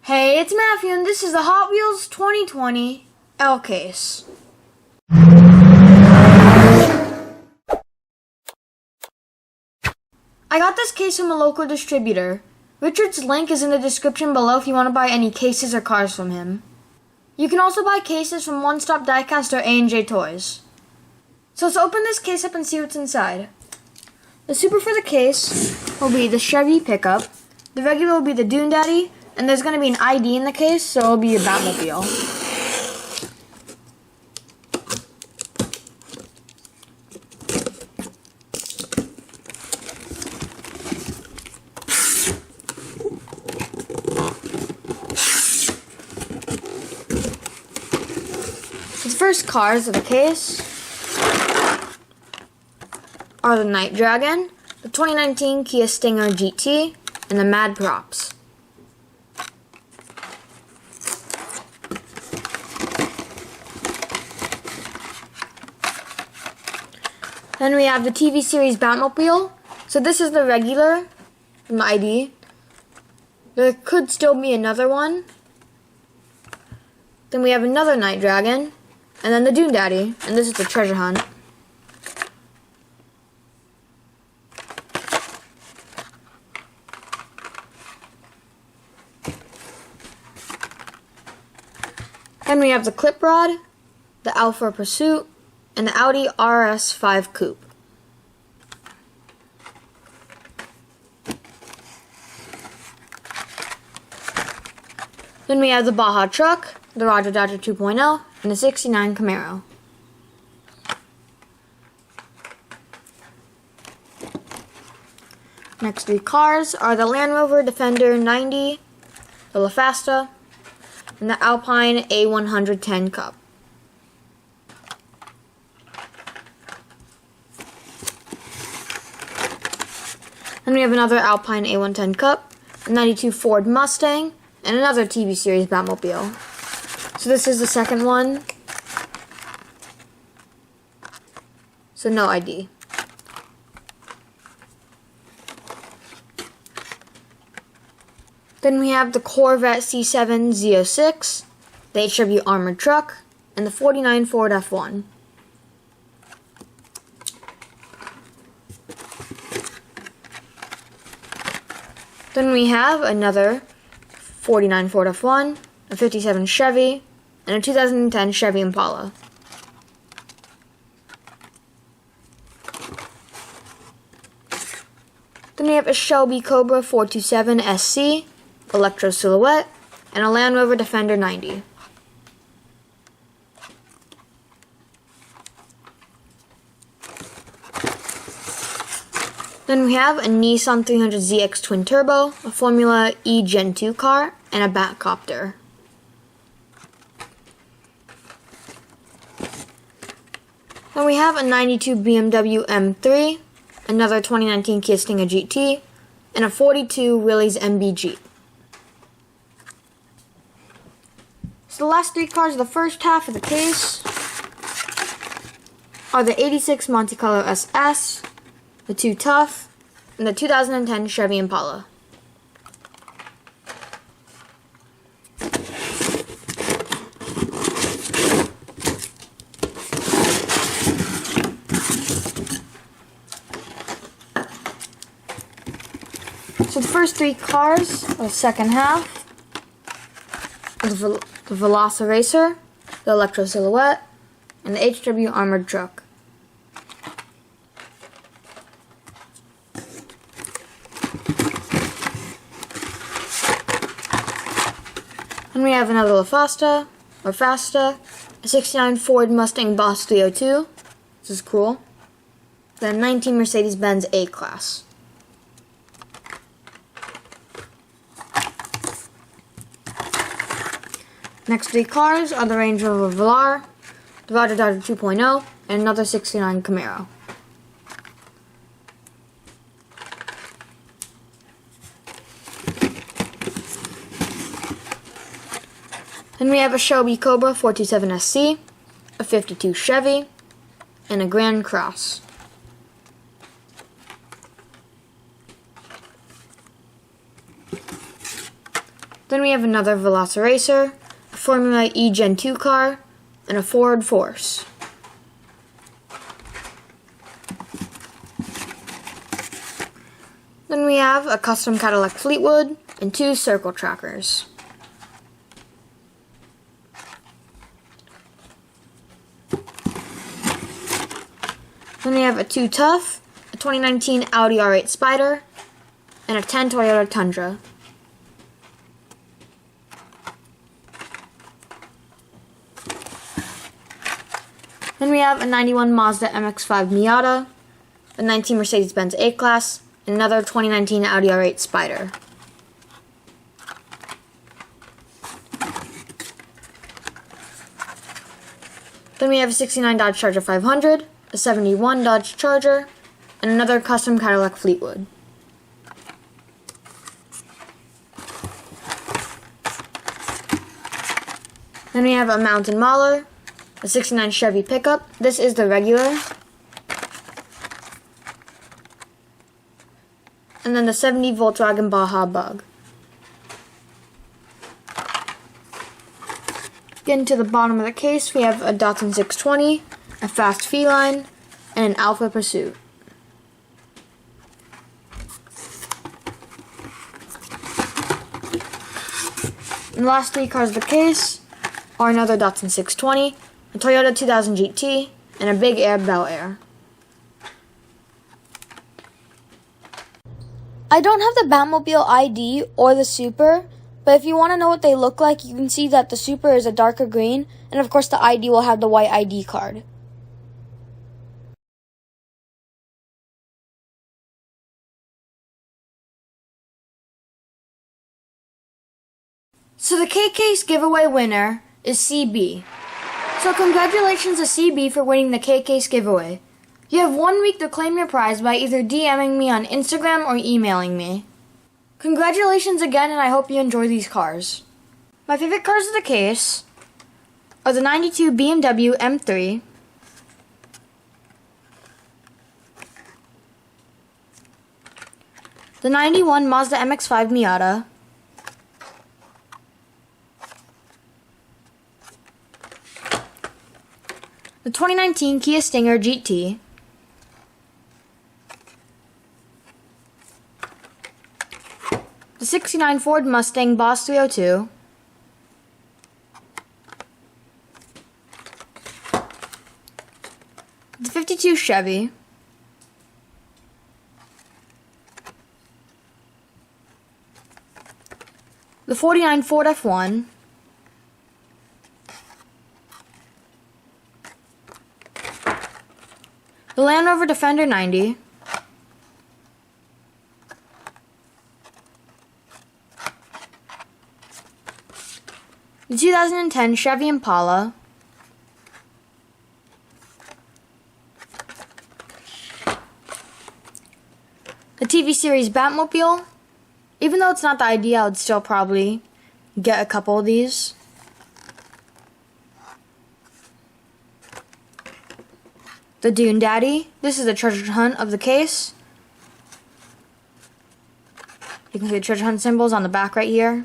Hey, it's Matthew, and this is the Hot Wheels 2020 L case. I got this case from a local distributor. Richard's link is in the description below if you want to buy any cases or cars from him. You can also buy cases from One Stop Diecast or A&J Toys. So let's open this case up and see what's inside. The super for the case will be the Chevy pickup. The regular will be the Dune Daddy. And there's going to be an ID in the case, so it'll be a Batmobile. The first cars of the case are the Night Dragon, the 2019 Kia Stinger GT, and the Mad Props. Then we have the TV series Batmobile. So this is the regular from the ID. There could still be another one. Then we have another Night Dragon. And then the Dune Daddy. And this is the Treasure Hunt. Then we have the Clip Rod, the Alfa Pursuit, and the Audi RS5 Coupe. Then we have the Baja truck, the Roger Dodger 2.0, and the 69 Camaro. Next three cars are the Land Rover Defender 90, the La Fasta, and the Alpine A110 Cup. Then we have another Alpine A110 Cup, a 92 Ford Mustang, and another TV series Batmobile. So this is the second one. So no ID. Then we have the Corvette C7 Z06, the HW Armored Truck, and the 49 Ford F1. Then we have another 49 Ford F1, a 57 Chevy, and a 2010 Chevy Impala. Then we have a Shelby Cobra 427 SC, Electro Silhouette, and a Land Rover Defender 90. Then we have a Nissan 300ZX Twin Turbo, a Formula E Gen 2 car, and a Batcopter. Then we have a 92 BMW M3, another 2019 Kia Stinger GT, and a 42 Willys MB Jeep. So the last three cars of the first half of the case are the 86 Monte Carlo SS, the 2 Tough, and the 2010 Chevy Impala. So the first three cars of the second half are the Velociracer, the Electro Silhouette, and the HW Armored Truck. And we have another La Fasta, or Fasta, a 69 Ford Mustang Boss 302. This is cool. Then 19 Mercedes-Benz A-Class. Next three cars are the Range Rover Velar, the Roger Dodger 2.0, and another 69 Camaro. Then we have a Shelby Cobra 427 SC, a 52 Chevy, and a Grand Cross. Then we have another Velociracer, a Formula E Gen 2 car, and a Ford Force. Then we have a custom Cadillac Fleetwood and 2 circle trackers. Then we have a 2 Tough, a 2019 Audi R8 Spyder, and a 10 Toyota Tundra. Then we have a 91 Mazda MX-5 Miata, a 19 Mercedes-Benz A-Class, and another 2019 Audi R8 Spyder. Then we have a 69 Dodge Charger 500, a 71 Dodge Charger, and another custom Cadillac Fleetwood. Then we have a Mountain Mauler, a 69 Chevy pickup. This is the regular. And then the 70 Volkswagen Baja Bug. Getting to the bottom of the case, we have a Datsun 620, a Fast Feline, and an Alpha Pursuit. And the last 3 cars of the case are another Datsun 620, a Toyota 2000 GT, and a Big Air Bel Air. I don't have the Batmobile ID or the Super, but if you want to know what they look like, you can see that the Super is a darker green, and of course the ID will have the white ID card. So the K-Case giveaway winner is CB. So congratulations to CB for winning the K-Case giveaway. You have 1 week to claim your prize by either DMing me on Instagram or emailing me. Congratulations again, and I hope you enjoy these cars. My favorite cars of the case are the 92 BMW M3, the 91 Mazda MX-5 Miata, the 2019 Kia Stinger GT, the 69 Ford Mustang Boss 302, the 52 Chevy, the 49 Ford F1, the Land Rover Defender 90, the 2010 Chevy Impala, the TV series Batmobile. Even though it's not the idea, I would still probably get a couple of these. The Dune Daddy. This is the treasure hunt of the case. You can see the treasure hunt symbols on the back right here.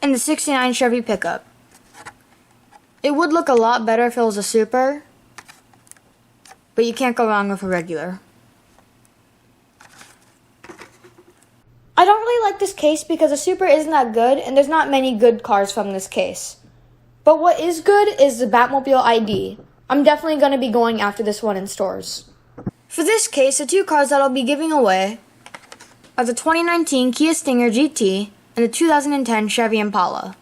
And the 69 Chevy pickup. It would look a lot better if it was a Super, but you can't go wrong with a regular. I don't really like this case because a Super isn't that good and there's not many good cars from this case. But what is good is the Batmobile ID. I'm definitely going to be going after this one in stores. For this case, the 2 cars that I'll be giving away are the 2019 Kia Stinger GT and the 2010 Chevy Impala.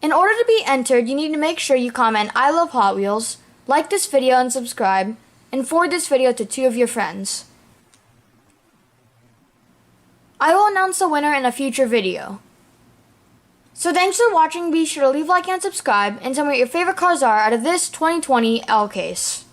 In order to be entered, you need to make sure you comment "I love Hot Wheels," like this video and subscribe, and forward this video to 2 of your friends. I will announce the winner in a future video. So thanks for watching. Be sure to leave a like and subscribe, and tell me what your favorite cars are out of this 2020 L case.